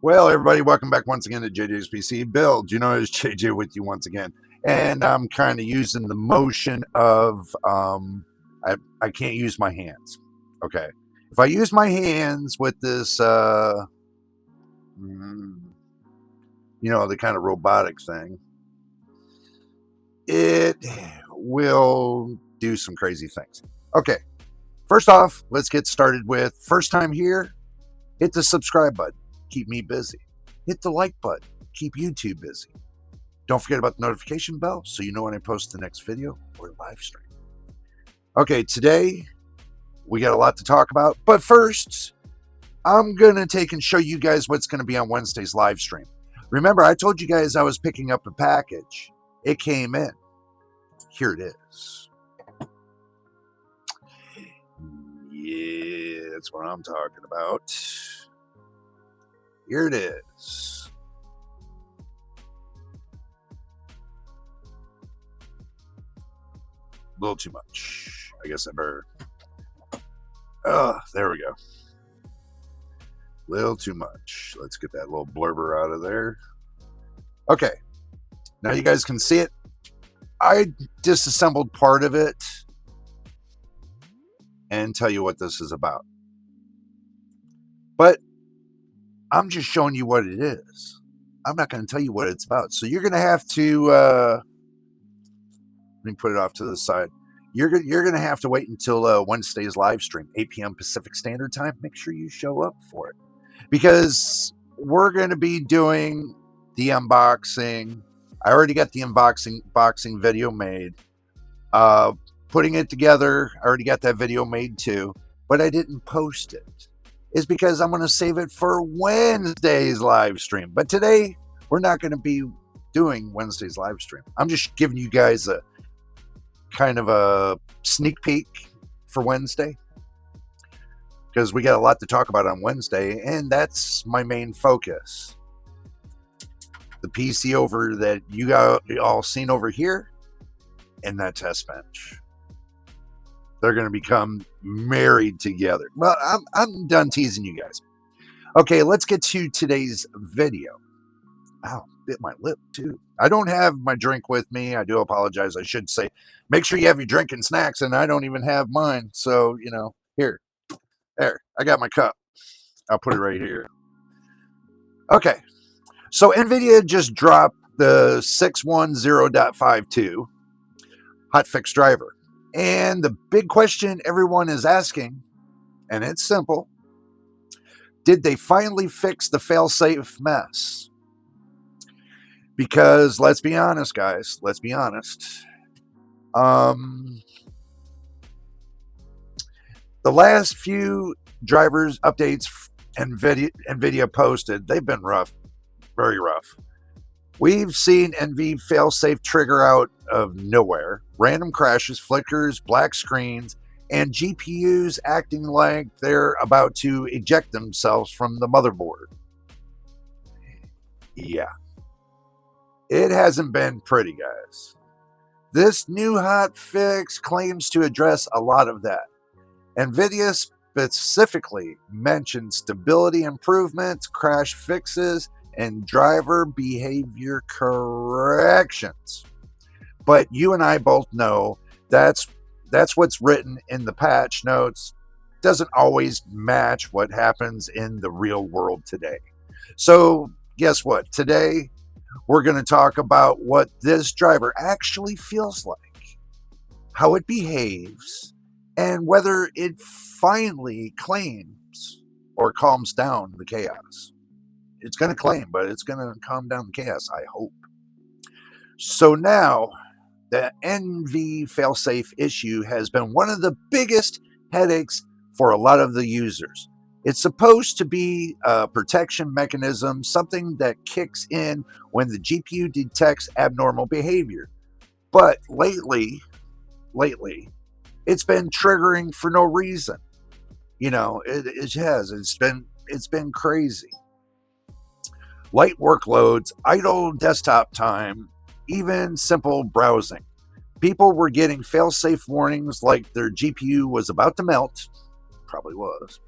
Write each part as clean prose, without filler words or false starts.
Well, everybody, welcome back once again to JJ's PC Build. You know, it's JJ with you once again. And I'm kind of using the motion of, I can't use my hands. Okay. If I use my hands with this, the kind of robotic thing, it will do some crazy things. Okay. First off, let's get started with first time here, hit the subscribe button. Keep me busy. Hit the like button. Keep YouTube busy. Don't forget about the notification bell so you know when I post the next video or live stream. Okay, today we got a lot to talk about, but first I'm going to take and show you guys what's going to be on Wednesday's live stream. Remember, I told you guys I was picking up a package. It came in. Here it is. Yeah, that's what I'm talking about. Here it is. A little too much. I guess I better. Oh, there we go. A little too much. Let's get that little blurber out of there. Okay. Now you guys can see it. I disassembled part of it and tell you what this is about. But I'm just showing you what it is. I'm not going to tell you what it's about. So you're going to have to, let me put it off to the side. You're going to have to wait until Wednesday's live stream, 8 p.m. Pacific Standard Time. Make sure you show up for it. Because we're going to be doing the unboxing. I already got the unboxing video made. Putting it together, I already got that video made too. But I didn't post it. Is because I'm going to save it for Wednesday's live stream. But today, we're not going to be doing Wednesday's live stream. I'm just giving you guys a kind of a sneak peek for Wednesday. Because we got a lot to talk about on Wednesday, and that's my main focus. The PC over that you all seen over here, and that test bench. They're going to become married together. Well, I'm done teasing you guys. Okay, let's get to today's video. Ow, bit my lip too. I don't have my drink with me. I do apologize. I should say, make sure you have your drink and snacks, and I don't even have mine. So, here. There, I got my cup. I'll put it right here. Okay, so NVIDIA just dropped the 610.52 Hotfix Driver. And the big question everyone is asking, and it's simple, did they finally fix the failsafe mess? Because let's be honest, guys, let's be honest. The last few drivers updates NVIDIA posted, they've been rough, very rough. We've seen NV Failsafe trigger out of nowhere, random crashes, flickers, black screens, and GPUs acting like they're about to eject themselves from the motherboard. Yeah. It hasn't been pretty, guys. This new hotfix claims to address a lot of that. NVIDIA specifically mentioned stability improvements, crash fixes, and driver behavior corrections. But you and I both know that's what's written in the patch notes doesn't always match what happens in the real world today. So guess what? Today we're going to talk about what this driver actually feels like, how it behaves, and whether it finally claims or calms down the chaos. It's going to claim, but it's going to calm down the chaos, I hope. So now, the NV Failsafe issue has been one of the biggest headaches for a lot of the users. It's supposed to be a protection mechanism, something that kicks in when the GPU detects abnormal behavior. But lately, it's been triggering for no reason. It has. It's been crazy. Light workloads, idle desktop time, even simple browsing. People were getting failsafe warnings like their GPU was about to melt. Probably was.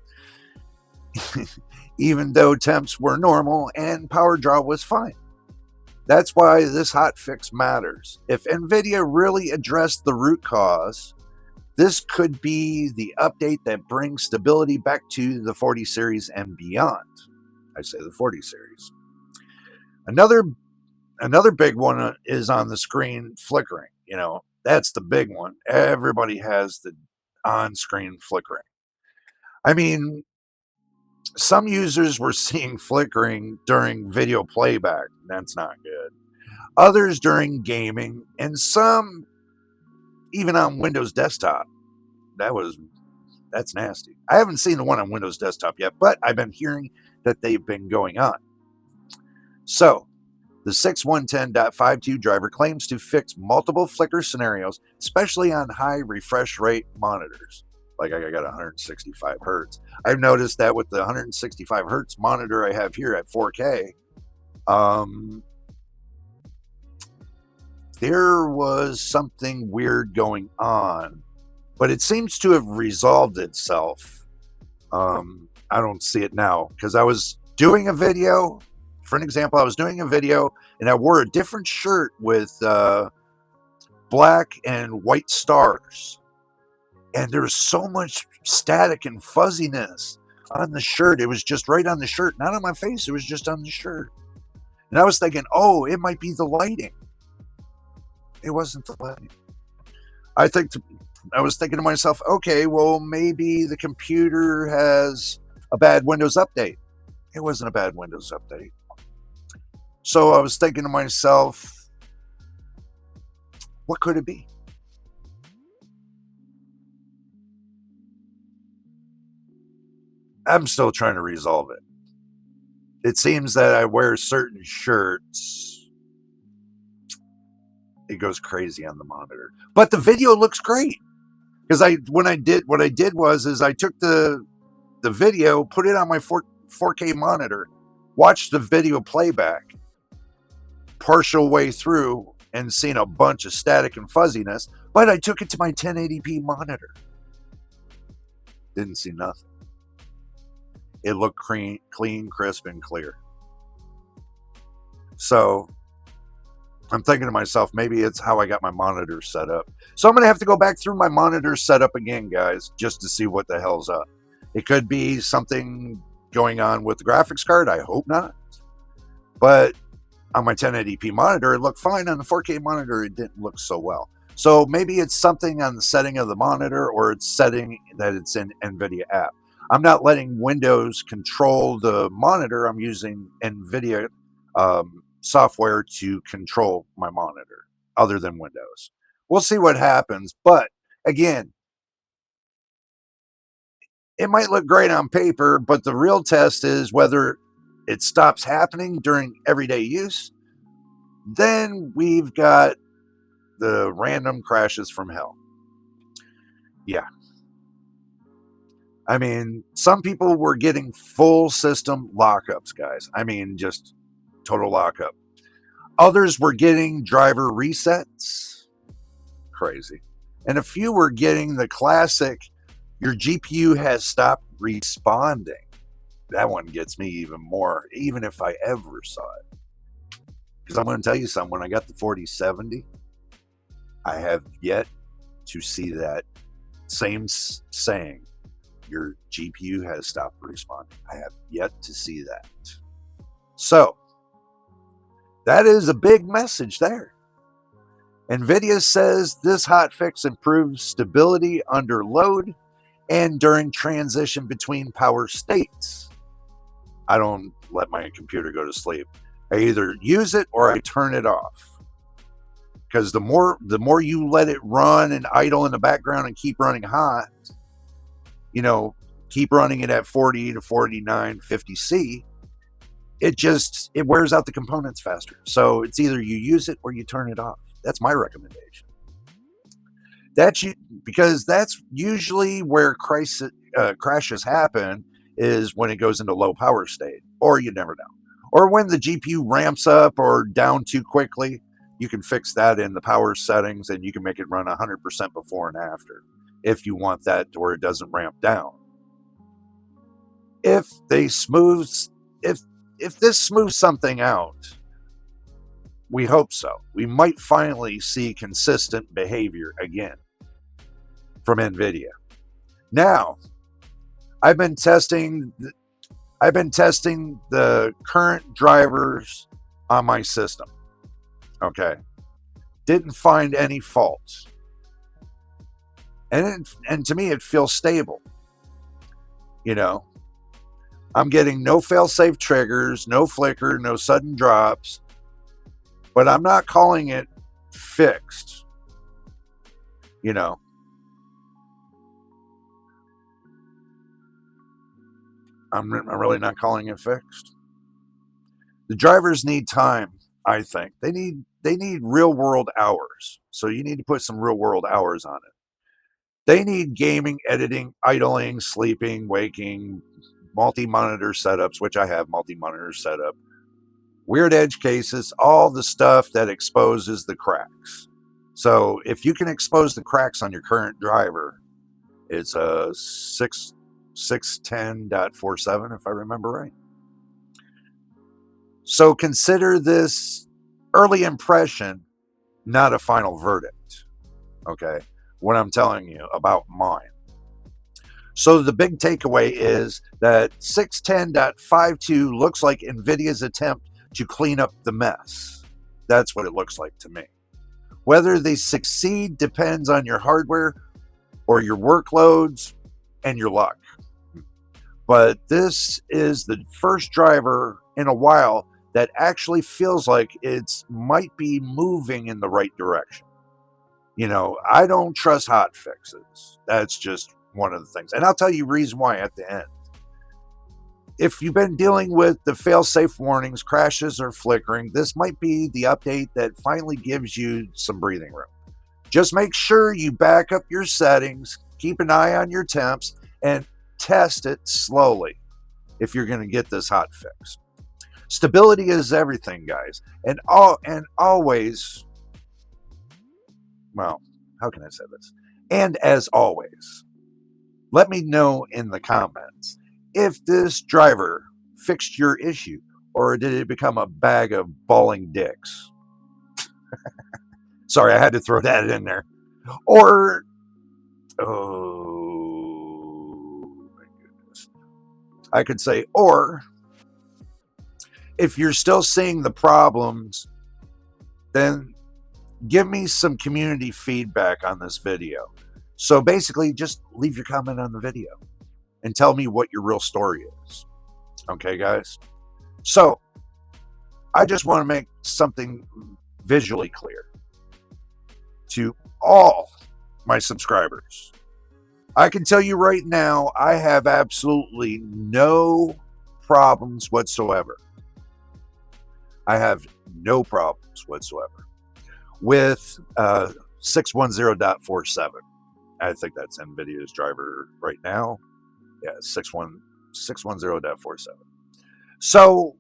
even though temps were normal and power draw was fine. That's why this hotfix matters. If NVIDIA really addressed the root cause, this could be the update that brings stability back to the 40 series and beyond. I say the 40 series. Another big one is on the screen, flickering. That's the big one. Everybody has the on-screen flickering. I mean, some users were seeing flickering during video playback. That's not good. Others during gaming, and some even on Windows desktop. That's nasty. I haven't seen the one on Windows desktop yet, but I've been hearing that they've been going on. So, the 6110.52 driver claims to fix multiple flicker scenarios, especially on high refresh rate monitors. Like I got 165 hertz. I've noticed that with the 165 hertz monitor I have here at 4K, there was something weird going on, but it seems to have resolved itself. I don't see it now because I was doing a video. For an example, I was doing a video and I wore a different shirt with black and white stars. And there was so much static and fuzziness on the shirt. It was just right on the shirt, not on my face. It was just on the shirt. And I was thinking, oh, it might be the lighting. It wasn't the lighting. I was thinking to myself, okay, well, maybe the computer has a bad Windows update. It wasn't a bad Windows update. So I was thinking to myself, what could it be? I'm still trying to resolve it. It seems that I wear certain shirts, it goes crazy on the monitor. But the video looks great. Because I took the video, put it on my 4K monitor, watched the video playback partial way through and seen a bunch of static and fuzziness, but I took it to my 1080p monitor. Didn't see nothing. It looked clean, crisp, and clear. So I'm thinking to myself, maybe it's how I got my monitor set up. So I'm going to have to go back through my monitor setup again, guys, just to see what the hell's up. It could be something going on with the graphics card. I hope not. But on my 1080p monitor, it looked fine. On the 4K monitor, it didn't look so well. So maybe it's something on the setting of the monitor, or it's setting that it's in NVIDIA app. I'm not letting Windows control the monitor. I'm using NVIDIA software to control my monitor other than Windows. We'll see what happens. But again, it might look great on paper, but the real test is whether it stops happening during everyday use. Then we've got the random crashes from hell. Yeah. I mean, some people were getting full system lockups, guys. I mean, just total lockup. Others were getting driver resets. Crazy. And a few were getting the classic, your GPU has stopped responding. That one gets me even more, even if I ever saw it. Because I'm going to tell you something, when I got the 4070, I have yet to see that same saying, your GPU has stopped responding. I have yet to see that. So, that is a big message there. NVIDIA says this hotfix improves stability under load and during transition between power states. I don't let my computer go to sleep. I either use it or I turn it off. Because the more you let it run and idle in the background and keep running hot, keep running it at 40 to 49, 50C, it wears out the components faster. So it's either you use it or you turn it off. That's my recommendation. Because that's usually where crashes happen, is when it goes into low power state, or you never know. Or when the GPU ramps up or down too quickly, you can fix that in the power settings and you can make it run 100% before and after if you want that to where it doesn't ramp down. If they smooth, if this smooths something out, we hope so. We might finally see consistent behavior again from NVIDIA. Now, I've been testing the current drivers on my system. Okay. Didn't find any faults. And to me, it feels stable. You know, I'm getting no failsafe triggers, no flicker, no sudden drops, but I'm not calling it fixed. You know, I'm really not calling it fixed. The drivers need time, I think. They need real world hours. So you need to put some real world hours on it. They need gaming, editing, idling, sleeping, waking, multi-monitor setups, which I have multi-monitor setup, weird edge cases, all the stuff that exposes the cracks. So if you can expose the cracks on your current driver, it's a 610.47, if I remember right. So consider this early impression, not a final verdict. Okay, what I'm telling you about mine. So the big takeaway is that 610.52 looks like NVIDIA's attempt to clean up the mess. That's what it looks like to me. Whether they succeed depends on your hardware or your workloads and your luck. But this is the first driver in a while that actually feels like it might be moving in the right direction. You know, I don't trust hot fixes. That's just one of the things. And I'll tell you the reason why at the end. If you've been dealing with the fail-safe warnings, crashes, or flickering, this might be the update that finally gives you some breathing room. Just make sure you back up your settings, keep an eye on your temps, and test it slowly if you're going to get this hot fix. Stability is everything, guys. And always, well, how can I say this? And as always, let me know in the comments if this driver fixed your issue or did it become a bag of bawling dicks? Sorry, I had to throw that in there. Or, oh my goodness. I could say, or if you're still seeing the problems, then give me some community feedback on this video. So basically, just leave your comment on the video and tell me what your real story is. Okay, guys? So, I just want to make something visually clear to all my subscribers. I can tell you right now, I have absolutely no problems whatsoever. I have no problems whatsoever with 610.47. I think that's NVIDIA's driver right now. Yeah, 610.47. So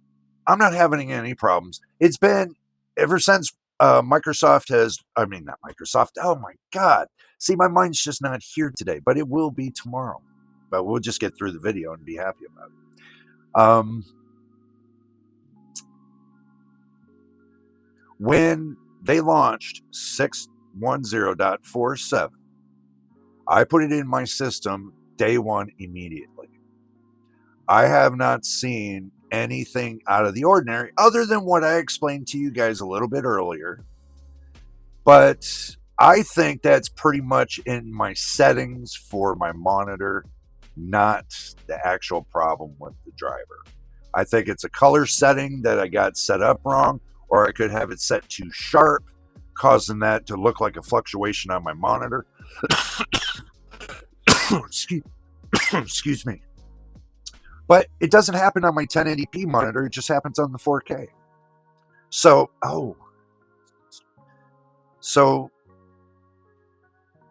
I'm not having any problems. It's been ever since Microsoft has, I mean, not Microsoft. Oh my God. See, my mind's just not here today, but it will be tomorrow. But we'll just get through the video and be happy about it. When they launched 610.47, I put it in my system day one immediately. I have not seen anything out of the ordinary other than what I explained to you guys a little bit earlier. But I think that's pretty much in my settings for my monitor, not the actual problem with the driver. I think it's a color setting that I got set up wrong, or I could have it set too sharp, causing that to look like a fluctuation on my monitor. Excuse me. But it doesn't happen on my 1080p monitor. It just happens on the 4K. So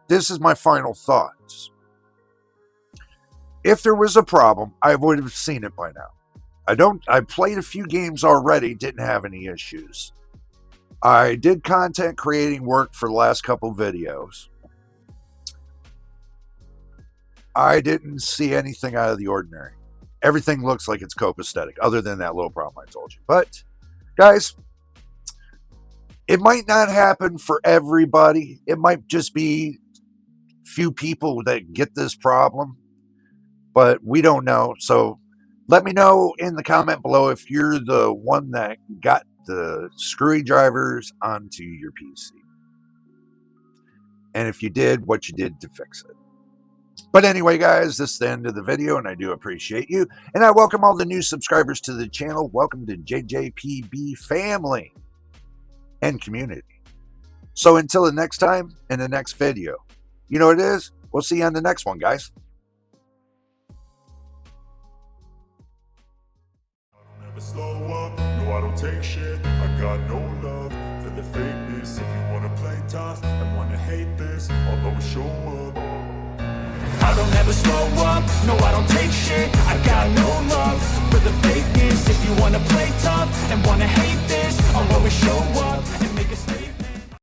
this is my final thoughts. If there was a problem, I would have seen it by now. I played a few games already, didn't have any issues. I did content creating work for the last couple videos. I didn't see anything out of the ordinary. everything looks like it's copacetic, other than that little problem I told you. But, guys, it might not happen for everybody. It might just be few people that get this problem, but we don't know. So let me know in the comment below if you're the one that got the screwdrivers onto your PC. And if you did, what you did to fix it. But anyway, guys, this is the end of the video, and I do appreciate you. And I welcome all the new subscribers to the channel. Welcome to JJPB family and community. So until the next time, in the next video, you know what it is? We'll see you on the next one, guys. Slow up, no I don't take shit, I got no love for the fakeness. If you wanna play tough and wanna hate this, I'll always show up. I don't ever slow up, no I don't take shit, I got no love for the fakeness. If you wanna play tough and wanna hate